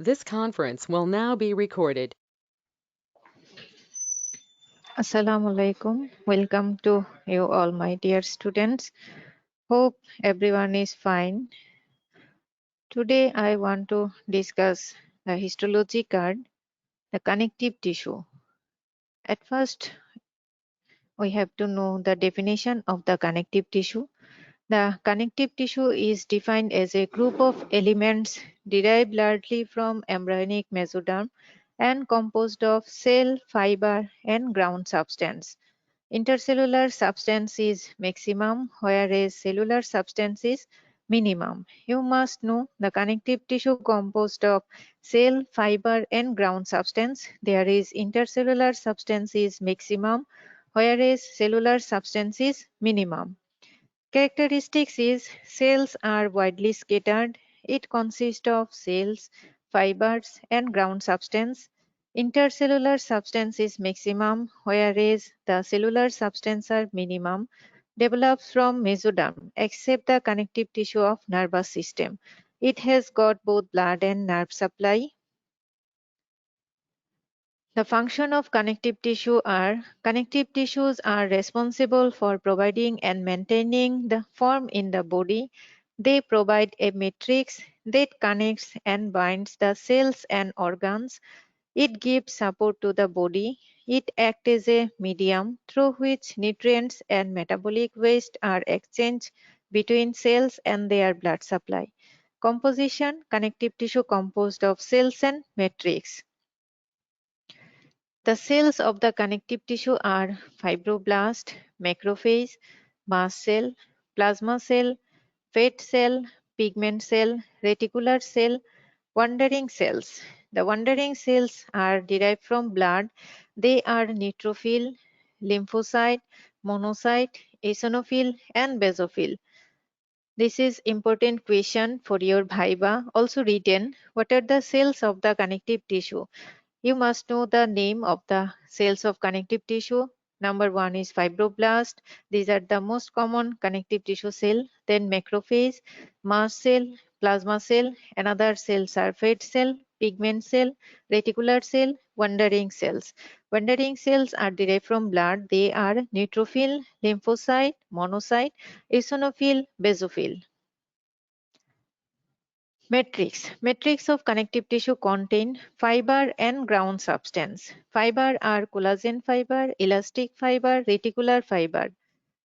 This conference will now be recorded. Assalamu alaikum. Welcome to you all, my dear students. Hope everyone is fine. Today I want to discuss the histology card, the connective tissue. At first, we have to know the definition of the connective tissue. The connective tissue is defined as a group of elements derived largely from embryonic mesoderm and composed of cell, fiber, and ground substance. Intercellular substance is maximum, whereas cellular substance is minimum. You must know the connective tissue composed of cell, fiber, and ground substance. There is intercellular substance is maximum, whereas cellular substance is minimum. Characteristics is cells are widely scattered. It consists of cells, fibers, and ground substance. Intercellular substance is maximum, whereas the cellular substance are minimum, develops from mesoderm, except the connective tissue of nervous system. It has got both blood and nerve supply. The function of connective tissue are connective tissues are responsible for providing and maintaining the form in the body. They provide a matrix that connects and binds the cells and organs. It gives support to the body. It acts as a medium through which nutrients and metabolic waste are exchanged between cells and their blood supply. Composition connective tissue composed of cells and matrix. The cells of the connective tissue are fibroblast, macrophage, mast cell, plasma cell, fat cell, pigment cell, reticular cell, wandering cells. The wandering cells are derived from blood. They are neutrophil, lymphocyte, monocyte, eosinophil, and basophil. This is important question for your viva. Also written, what are the cells of the connective tissue? You must know the name of the cells of connective tissue. Number one is fibroblast. These are the most common connective tissue cell. Then macrophage, mast cell, plasma cell. Another cells are fat cell, pigment cell, reticular cell, wandering cells. Wandering cells are derived from blood. They are neutrophil, lymphocyte, monocyte, eosinophil, basophil. Matrix of connective tissue contain fiber and ground substance. Fiber are collagen fiber, elastic fiber, reticular fiber.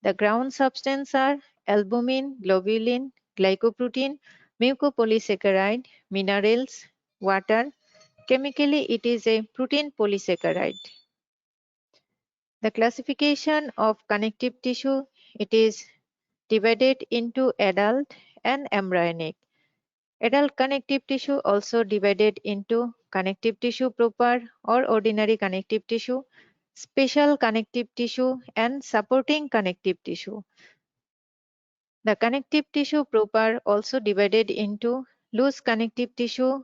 The ground substance are albumin, globulin, glycoprotein, mucopolysaccharide, minerals, water. Chemically, it is a protein polysaccharide. The classification of connective tissue, it is divided into adult and embryonic. Adult connective tissue also divided into connective tissue proper or ordinary connective tissue, special connective tissue, and supporting connective tissue. The connective tissue proper also divided into loose connective tissue,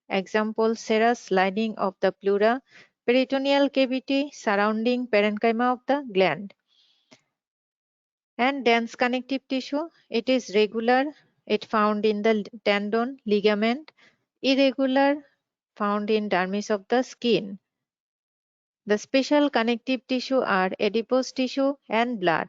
example serous lining of the pleura, peritoneal cavity surrounding parenchyma of the gland. And dense connective tissue, it is regular, it found in the tendon, ligament, irregular, found in dermis of the skin. The special connective tissue are adipose tissue and blood.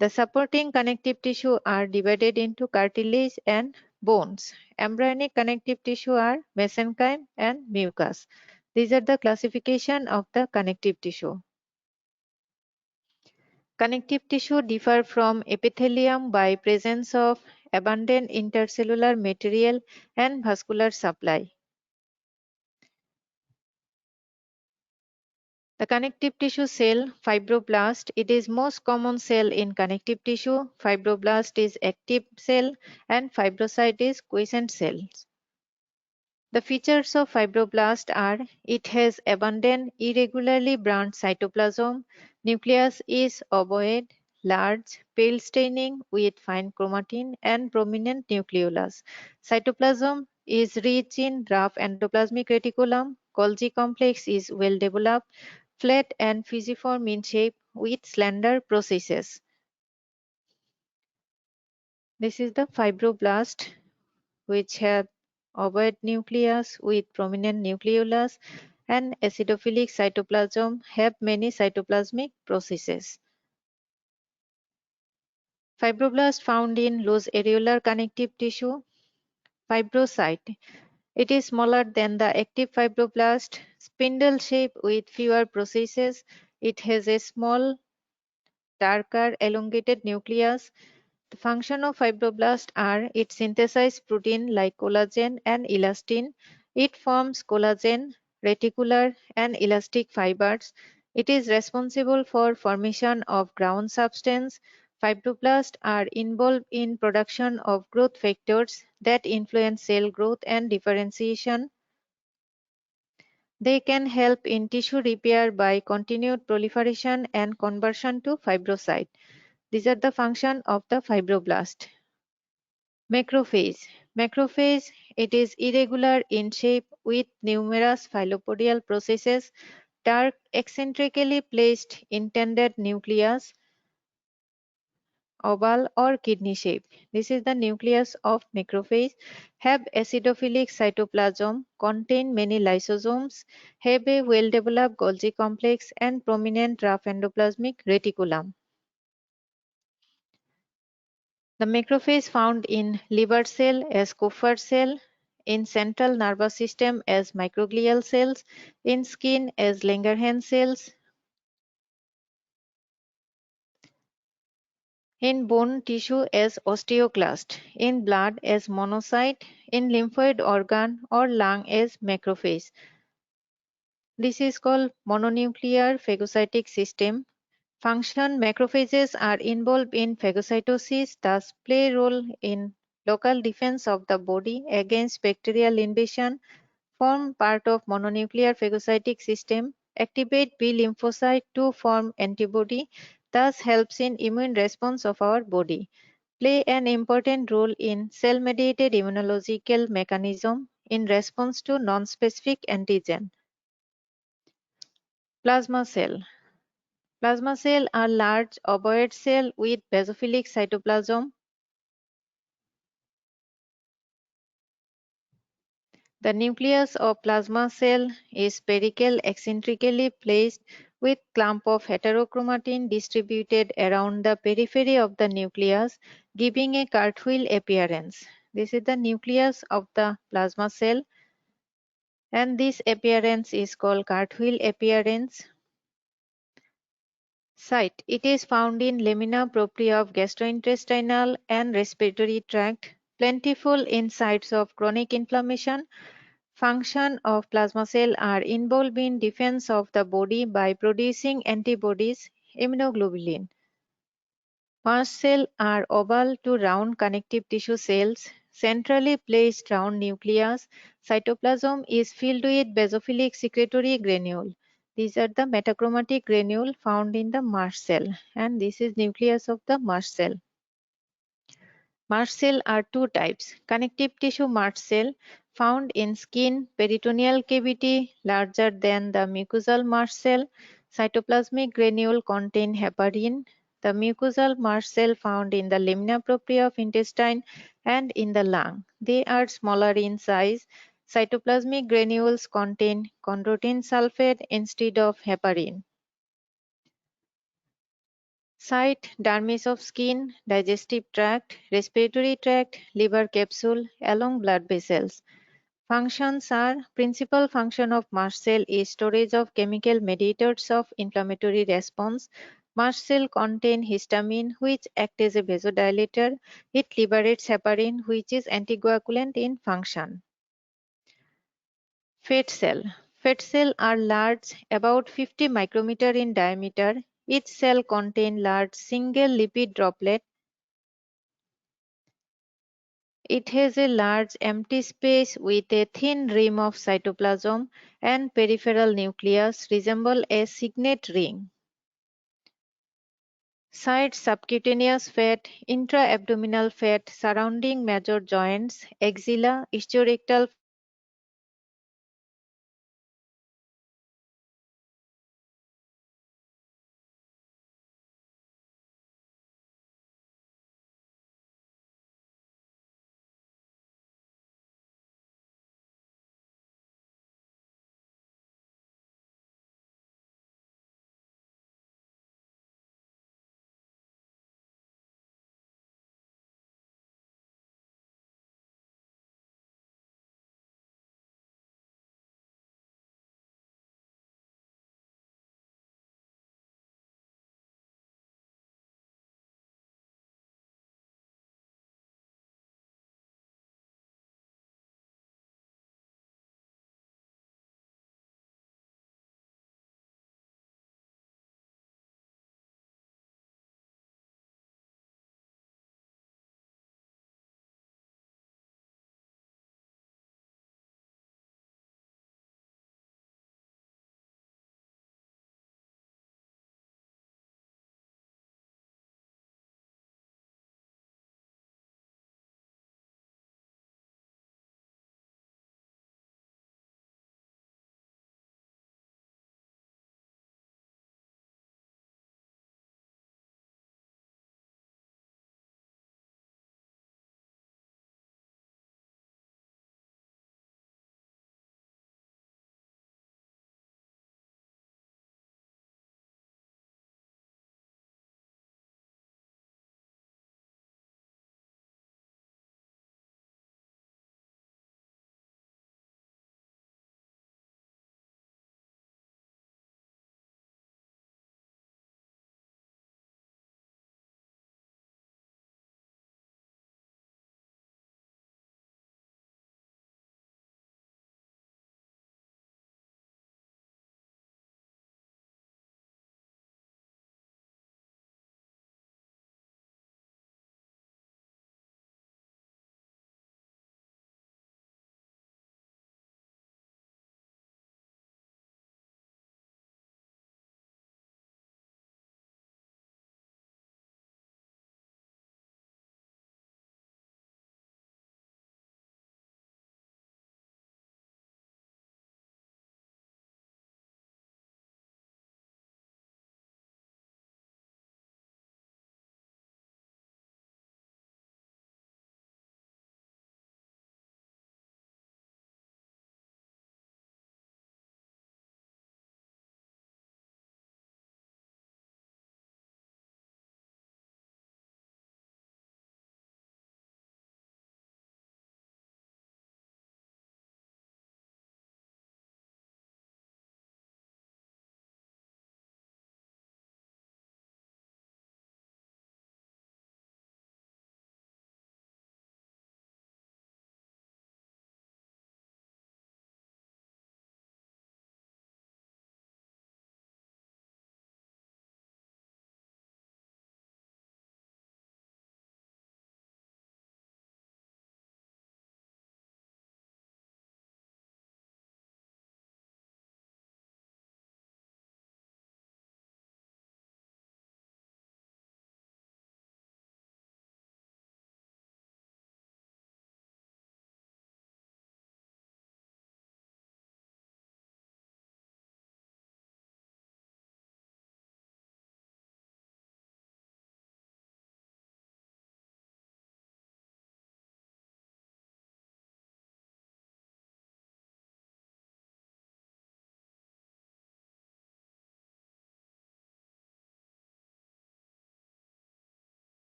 The supporting connective tissue are divided into cartilage and bones. Embryonic connective tissue are mesenchyme and mucus. These are the classification of the connective tissue. Connective tissue differ from epithelium by presence of abundant intercellular material and vascular supply. The connective tissue cell, fibroblast, it is most common cell in connective tissue. Fibroblast is active cell and fibrocyte is quiescent cells. The features of fibroblast are it has abundant irregularly branched cytoplasm, nucleus is ovoid, large, pale staining with fine chromatin and prominent nucleolus. Cytoplasm is rich in rough endoplasmic reticulum. Golgi complex is well developed, flat and fusiform in shape with slender processes. This is the fibroblast which have ovoid nucleus with prominent nucleolus, and acidophilic cytoplasm have many cytoplasmic processes. Fibroblast found in loose areolar connective tissue. Fibrocyte. It is smaller than the active fibroblast, spindle shape with fewer processes. It has a small, darker, elongated nucleus. The function of fibroblasts are it synthesizes protein like collagen and elastin. It forms collagen, reticular and elastic fibers. It is responsible for formation of ground substance. Fibroblasts are involved in production of growth factors that influence cell growth and differentiation. They can help in tissue repair by continued proliferation and conversion to fibrocyte. These are the function of the fibroblast. Macrophage. Macrophage, it is irregular in shape with numerous filopodial processes, dark eccentrically placed intended nucleus, oval or kidney shape. This is the nucleus of macrophage, have acidophilic cytoplasm, contain many lysosomes, have a well-developed Golgi complex and prominent rough endoplasmic reticulum. The macrophage found in liver cell as Kupffer cell, in central nervous system as microglial cells, in skin as Langerhans cells, in bone tissue as osteoclast, in blood as monocyte, in lymphoid organ or lung as macrophage. This is called mononuclear phagocytic system. Function. Macrophages are involved in phagocytosis, thus play a role in local defense of the body against bacterial invasion, form part of mononuclear phagocytic system, activate B lymphocyte to form antibody, thus helps in immune response of our body, play an important role in cell-mediated immunological mechanism in response to non-specific antigen. Plasma cell. Plasma cell are large ovoid cell with basophilic cytoplasm. The nucleus of plasma cell is spherical, eccentrically placed with clump of heterochromatin distributed around the periphery of the nucleus, giving a cartwheel appearance. This is the nucleus of the plasma cell, and this appearance is called cartwheel appearance. Site. It is found in lamina propria of gastrointestinal and respiratory tract, plentiful in sites of chronic inflammation. Function of plasma cell are involved in defense of the body by producing antibodies, immunoglobulin. Mast cells are oval to round connective tissue cells, centrally placed round nucleus. Cytoplasm is filled with basophilic secretory granule. These are the metachromatic granule found in the mast cell, and this is nucleus of the mast cell. Mast cell are two types. Connective tissue mast cell found in skin, peritoneal cavity, larger than the mucosal mast cell. Cytoplasmic granule contain heparin. The mucosal mast cell found in the lamina propria of intestine and in the lung. They are smaller in size. Cytoplasmic granules contain chondroitin sulfate instead of heparin. Site, dermis of skin, digestive tract, respiratory tract, liver capsule, along blood vessels. Functions are principal function of mast cell is storage of chemical mediators of inflammatory response. Mast cell contain histamine which act as a vasodilator. It liberates heparin which is anticoagulant in function. Fat cell. Fat cell are large, about 50 micrometer in diameter. Each cell contains large single lipid droplet. It has a large empty space with a thin rim of cytoplasm and peripheral nucleus resemble a signet ring. Side subcutaneous fat, intra-abdominal fat surrounding major joints, axilla, ischiorectal